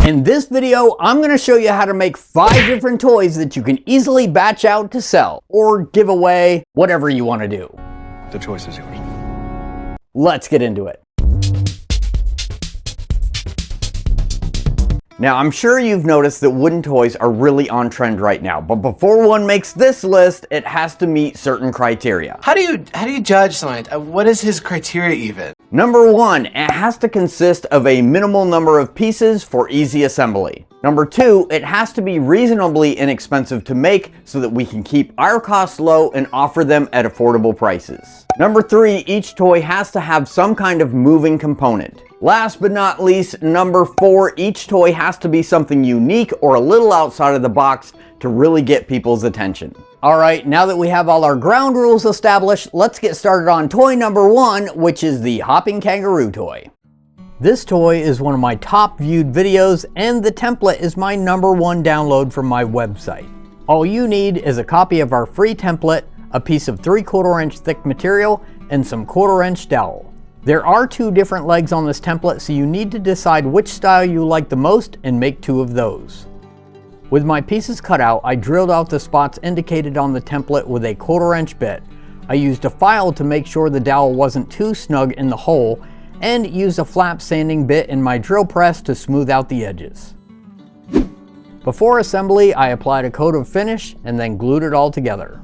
In this video, I'm going to show you how to make 5 different toys that you can easily batch out to sell or give away, whatever you want to do. The choice is yours. Let's get into it. Now, I'm sure you've noticed that wooden toys are really on trend right now, but before one makes this list, it has to meet certain criteria. How do you judge someone? What is his criteria even? Number 1, it has to consist of a minimal number of pieces for easy assembly. Number 2, it has to be reasonably inexpensive to make so that we can keep our costs low and offer them at affordable prices. Number 3, each toy has to have some kind of moving component. Last but not least, number 4, each toy has to be something unique or a little outside of the box to really get people's attention. Alright, now that we have all our ground rules established, let's get started on toy number 1, which is the hopping kangaroo toy. This toy is one of my top viewed videos, and the template is my #1 download from my website. All you need is a copy of our free template, a piece of 3/4 inch thick material, and some 1/4 inch dowel. There are 2 different legs on this template, so you need to decide which style you like the most and make 2 of those. With my pieces cut out, I drilled out the spots indicated on the template with a 1/4 inch bit. I used a file to make sure the dowel wasn't too snug in the hole, and used a flap sanding bit in my drill press to smooth out the edges. Before assembly, I applied a coat of finish and then glued it all together.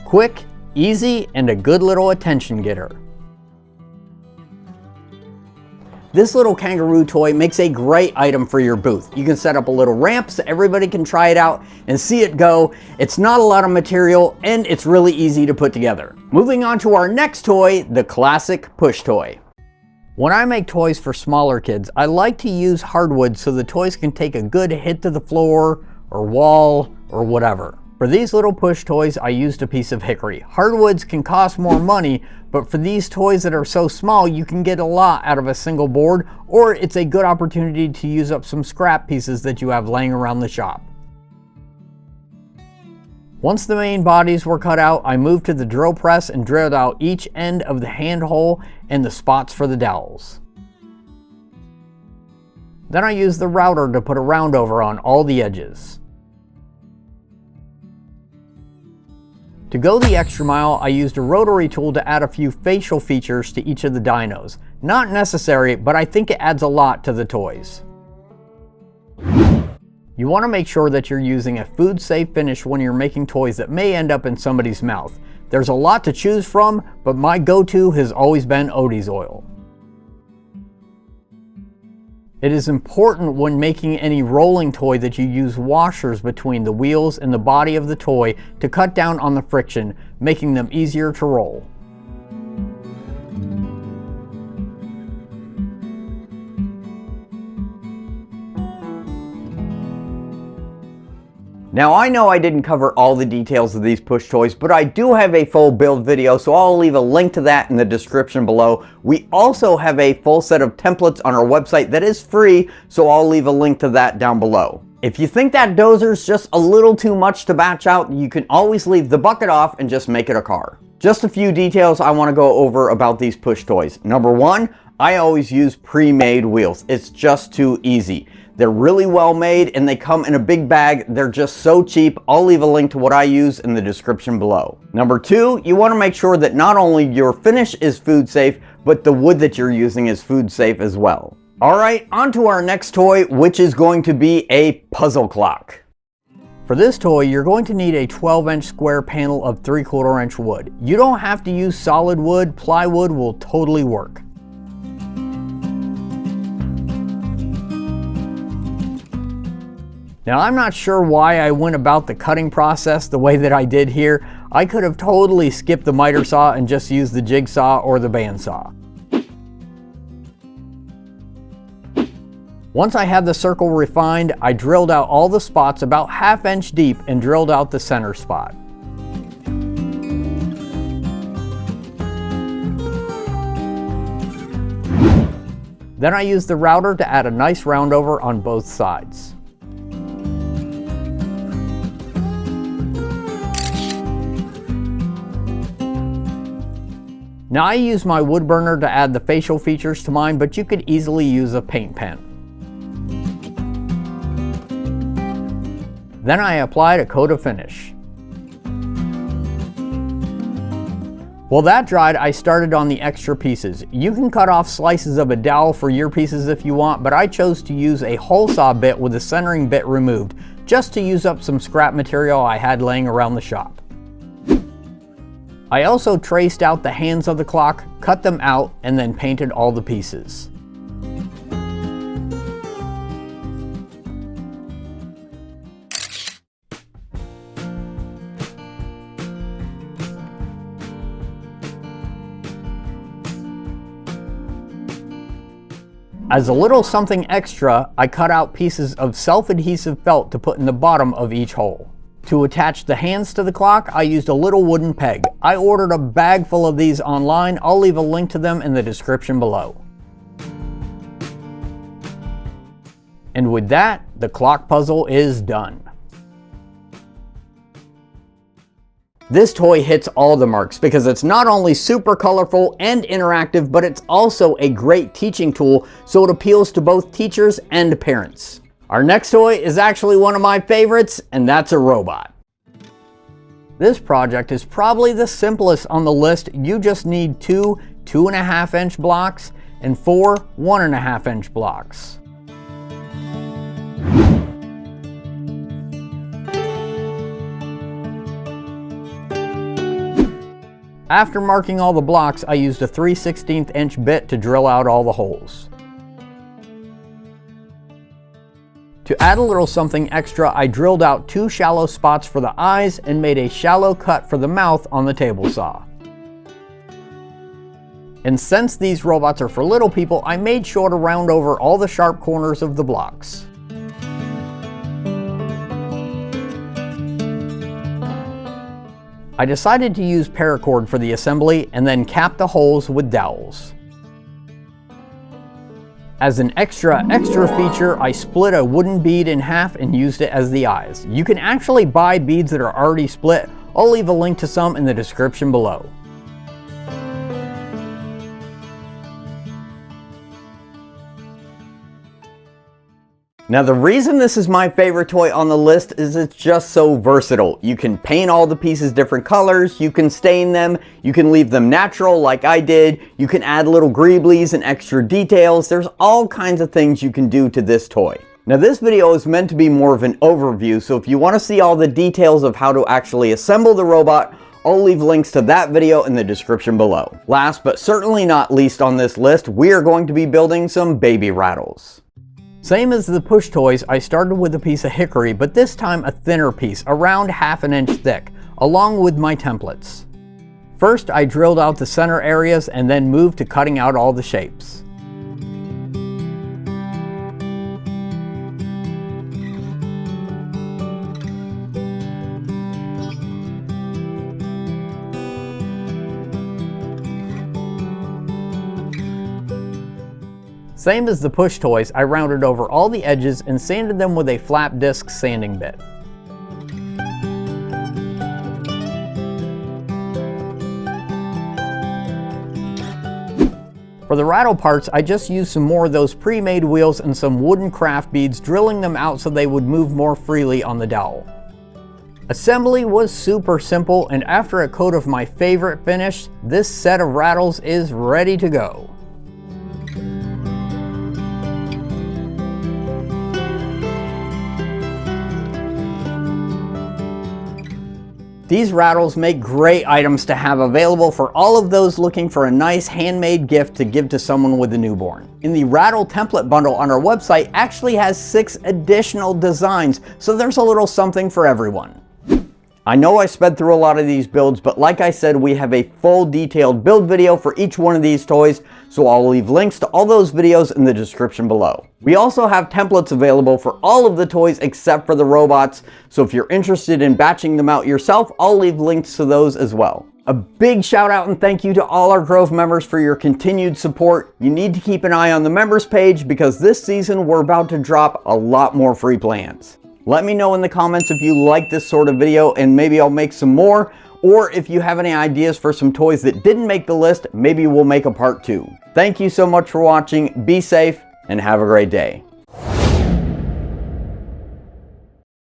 Quick, easy, and a good little attention getter. This little kangaroo toy makes a great item for your booth. You can set up a little ramp so everybody can try it out and see it go. It's not a lot of material and it's really easy to put together. Moving on to our next toy, the classic push toy. When I make toys for smaller kids, I like to use hardwood so the toys can take a good hit to the floor or wall or whatever. For these little push toys, I used a piece of hickory. Hardwoods can cost more money, but for these toys that are so small, you can get a lot out of a single board, or it's a good opportunity to use up some scrap pieces that you have laying around the shop. Once the main bodies were cut out, I moved to the drill press and drilled out each end of the hand hole and the spots for the dowels. Then I used the router to put a round over on all the edges. To go the extra mile, I used a rotary tool to add a few facial features to each of the dinos. Not necessary, but I think it adds a lot to the toys. You want to make sure that you're using a food-safe finish when you're making toys that may end up in somebody's mouth. There's a lot to choose from, but my go-to has always been Odie's oil. It is important when making any rolling toy that you use washers between the wheels and the body of the toy to cut down on the friction, making them easier to roll. Now I know I didn't cover all the details of these push toys, but I do have a full build video, so I'll leave a link to that in the description below. We also have a full set of templates on our website that is free, so I'll leave a link to that down below. If you think that dozer's just a little too much to batch out, you can always leave the bucket off and just make it a car. Just a few details I want to go over about these push toys. Number 1, I always use pre-made wheels. It's just too easy. They're really well made and they come in a big bag. They're just so cheap. I'll leave a link to what I use in the description below. Number 2, you want to make sure that not only your finish is food safe, but the wood that you're using is food safe as well. Alright, on to our next toy, which is going to be a puzzle clock. For this toy, you're going to need a 12-inch square panel of 3/4 inch wood. You don't have to use solid wood. Plywood will totally work. Now, I'm not sure why I went about the cutting process the way that I did here. I could have totally skipped the miter saw and just used the jigsaw or the bandsaw. Once I had the circle refined, I drilled out all the spots about 1/2 inch deep and drilled out the center spot. Then I used the router to add a nice roundover on both sides. Now I use my wood burner to add the facial features to mine, but you could easily use a paint pen. Then I applied a coat of finish. While that dried, I started on the extra pieces. You can cut off slices of a dowel for your pieces if you want, but I chose to use a hole saw bit with the centering bit removed, just to use up some scrap material I had laying around the shop. I also traced out the hands of the clock, cut them out, and then painted all the pieces. As a little something extra, I cut out pieces of self-adhesive felt to put in the bottom of each hole. To attach the hands to the clock, I used a little wooden peg. I ordered a bag full of these online. I'll leave a link to them in the description below. And with that, the clock puzzle is done. This toy hits all the marks because it's not only super colorful and interactive, but it's also a great teaching tool, so it appeals to both teachers and parents. Our next toy is actually one of my favorites, and that's a robot. This project is probably the simplest on the list. You just need two 2.5-inch blocks and four 1.5-inch blocks. After marking all the blocks, I used a 3/16" bit to drill out all the holes. To add a little something extra, I drilled out 2 shallow spots for the eyes and made a shallow cut for the mouth on the table saw. And since these robots are for little people, I made sure to round over all the sharp corners of the blocks. I decided to use paracord for the assembly and then cap the holes with dowels. As an extra feature, I split a wooden bead in half and used it as the eyes. You can actually buy beads that are already split. I'll leave a link to some in the description below. Now the reason this is my favorite toy on the list is it's just so versatile. You can paint all the pieces different colors, you can stain them, you can leave them natural like I did, you can add little greeblies and extra details. There's all kinds of things you can do to this toy. Now this video is meant to be more of an overview, so if you want to see all the details of how to actually assemble the robot, I'll leave links to that video in the description below. Last but certainly not least on this list, we are going to be building some baby Rattles. Same as the push toys, I started with a piece of hickory, but this time a thinner piece, around 1/2 inch thick, along with my templates. First, I drilled out the center areas and then moved to cutting out all the shapes. Same as the push toys, I rounded over all the edges and sanded them with a flat disc sanding bit. For the rattle parts, I just used some more of those pre-made wheels and some wooden craft beads, drilling them out so they would move more freely on the dowel. Assembly was super simple, and after a coat of my favorite finish, this set of Rattles is ready to go. These Rattles make great items to have available for all of those looking for a nice handmade gift to give to someone with a newborn. And the Rattle template bundle on our website actually has 6 additional designs, so there's a little something for everyone. I know I sped through a lot of these builds, but like I said, we have a full detailed build video for each one of these toys, so I'll leave links to all those videos in the description below. We also have templates available for all of the toys except for the robots, so if you're interested in batching them out yourself, I'll leave links to those as well. A big shout out and thank you to all our Grove members for your continued support. You need to keep an eye on the members page because this season we're about to drop a lot more free plans. Let me know in the comments if you like this sort of video, and maybe I'll make some more. Or if you have any ideas for some toys that didn't make the list, maybe we'll make a part 2. Thank you so much for watching. Be safe and have a great day.